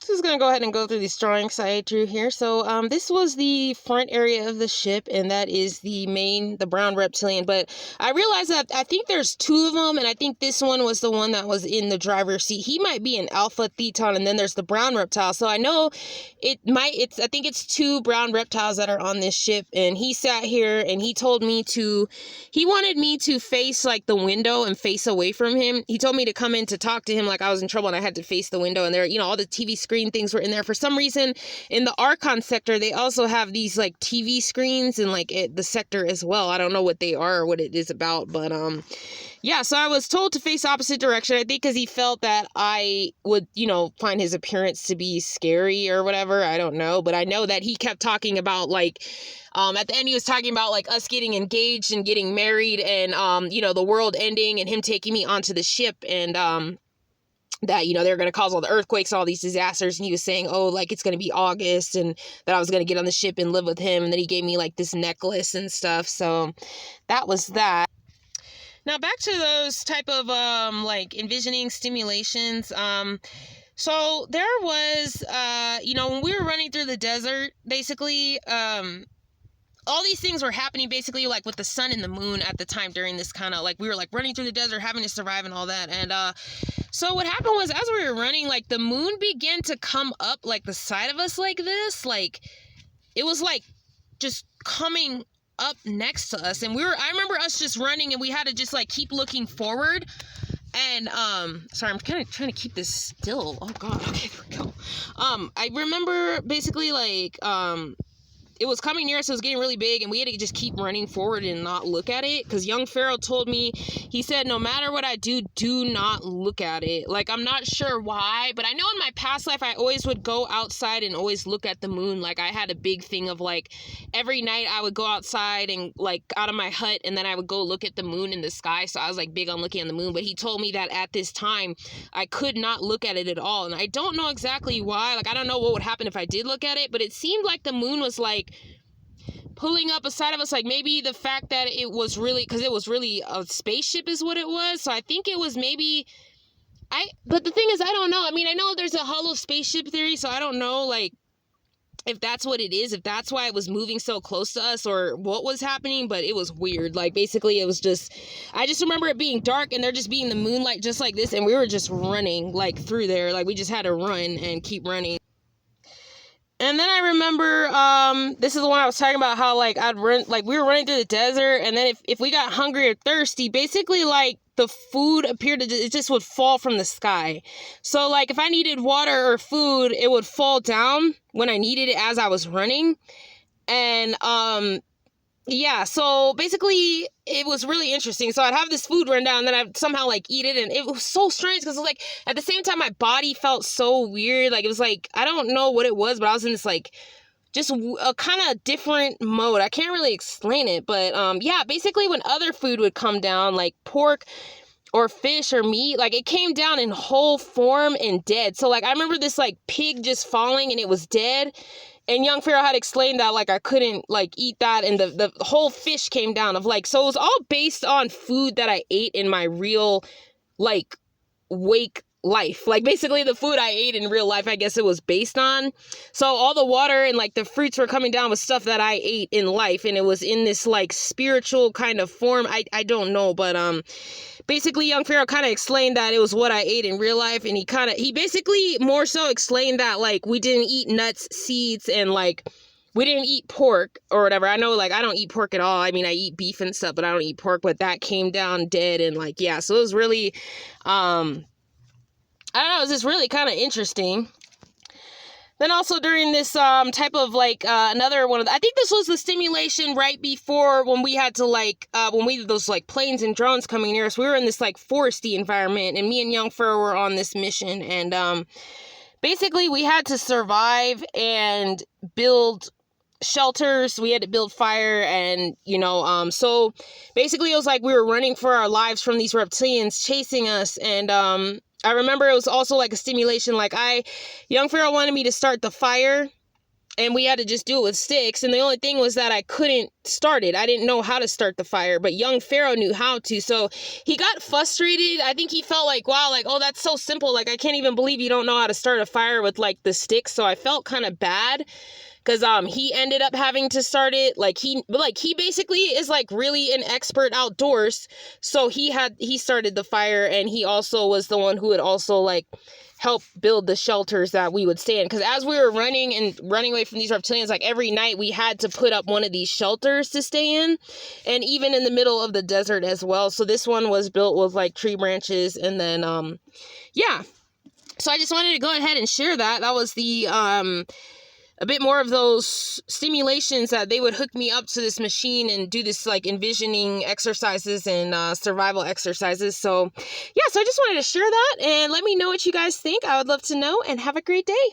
just going to go ahead and go through these drawings I drew here. So this was the front area of the ship, and that is the brown reptilian. But I realized that I think there's two of them, and I think this one was the one that was in the driver's seat. He might be an alpha theton, and then there's the brown reptile. So I know I think it's two brown reptiles that are on this ship, and he sat here, and he wanted me to face like the window and face away from him. He told me to come in to talk to him like I was in trouble, and I had to face the window, and there, all the TV screen things were in there. For some reason, in the Archon sector, they also have these like TV screens in like the sector as well. I don't know what they are or what it is about, but yeah, so I was told to face opposite direction, I think because he felt that I would, find his appearance to be scary or whatever. I don't know, but I know that he kept talking about like, at the end he was talking about like us getting engaged and getting married and, the world ending and him taking me onto the ship and, that, they're going to cause all the earthquakes, all these disasters. And he was saying, oh, like it's going to be August and that I was going to get on the ship and live with him. And then he gave me like this necklace and stuff. So that was that. Now back to those type of, like envisioning stimulations. So there was, when we were running through the desert, basically, all these things were happening basically like with the sun and the moon at the time during this kind of like, we were like running through the desert, having to survive and all that. And, so what happened was as we were running, like the moon began to come up like the side of us like this, like it was like just coming up next to us. And I remember us just running and we had to just like keep looking forward. And, sorry, I'm kind of trying to keep this still. Oh God. Okay, there we go. I remember basically like, it was coming near us, it was getting really big, and we had to just keep running forward and not look at it, because young Pharaoh told me, he said, no matter what I do, do not look at it. Like, I'm not sure why, but I know in my past life, I always would go outside and always look at the moon. Like, I had a big thing of, like, every night I would go outside and, like, out of my hut, and then I would go look at the moon in the sky, so I was, like, big on looking at the moon, but he told me that at this time, I could not look at it at all, and I don't know exactly why. Like, I don't know what would happen if I did look at it, but it seemed like the moon was, like, pulling up beside of us, like maybe the fact that it was really, because it was really a spaceship is what it was, so I think it was maybe, but the thing is, I don't know, I mean, I know there's a hollow spaceship theory, so I don't know, like, if that's what it is, if that's why it was moving so close to us, or what was happening, but it was weird, like, basically, it was just, I just remember it being dark, and there just being the moonlight just like this, and we were just running, like, through there, like, we just had to run and keep running. And then I remember, this is the one I was talking about, how, like, I'd run, like, we were running through the desert, and then if we got hungry or thirsty, basically, like, the food appeared to, it just would fall from the sky. So, like, if I needed water or food, it would fall down when I needed it as I was running. And, yeah, so basically it was really interesting. So I'd have this food run down, and then I'd somehow like eat it, and it was so strange because like at the same time my body felt so weird. Like it was like, I don't know what it was, but I was in this like just a kind of different mode. I can't really explain it, but yeah, basically when other food would come down, like pork or fish or meat, like it came down in whole form and dead. So like I remember this like pig just falling and it was dead. And young Pharaoh had explained that, like, I couldn't, like, eat that, and the whole fish came down of, like, so it was all based on food that I ate in my real, like, wake life. Like, basically, the food I ate in real life, I guess it was based on. So all the water and, like, the fruits were coming down with stuff that I ate in life, and it was in this, like, spiritual kind of form. I don't know, but, basically, young Pharaoh kind of explained that it was what I ate in real life, and he basically more so explained that, like, we didn't eat nuts, seeds, and, like, we didn't eat pork or whatever. I know, like, I don't eat pork at all. I mean, I eat beef and stuff, but I don't eat pork, but that came down dead, and, like, yeah, so it was really, I don't know, it was just really kind of interesting. Then also during this type of like another one of I think this was the stimulation right before when we had to like when we did those like planes and drones coming near us. We were in this like foresty environment, and me and young Pharaoh were on this mission, and basically we had to survive and build shelters. We had to build fire, and so basically it was like we were running for our lives from these reptilians chasing us. And I remember it was also like a stimulation, like young Pharaoh wanted me to start the fire, and we had to just do it with sticks. And the only thing was that I couldn't start it. I didn't know how to start the fire, but young Pharaoh knew how to. So he got frustrated. I think he felt like, wow, like, oh, that's so simple. Like, I can't even believe you don't know how to start a fire with like the sticks. So I felt kind of bad, because he ended up having to start it. Like he basically is like really an expert outdoors. So he started the fire, and he also was the one who would also like help build the shelters that we would stay in. Because as we were running away from these reptilians, like every night we had to put up one of these shelters to stay in, and even in the middle of the desert as well. So this one was built with like tree branches, and then yeah. So I just wanted to go ahead and share that. That was the a bit more of those stimulations that they would hook me up to this machine and do this like envisioning exercises and survival exercises. So yeah, so I just wanted to share that, and let me know what you guys think. I would love to know, and have a great day.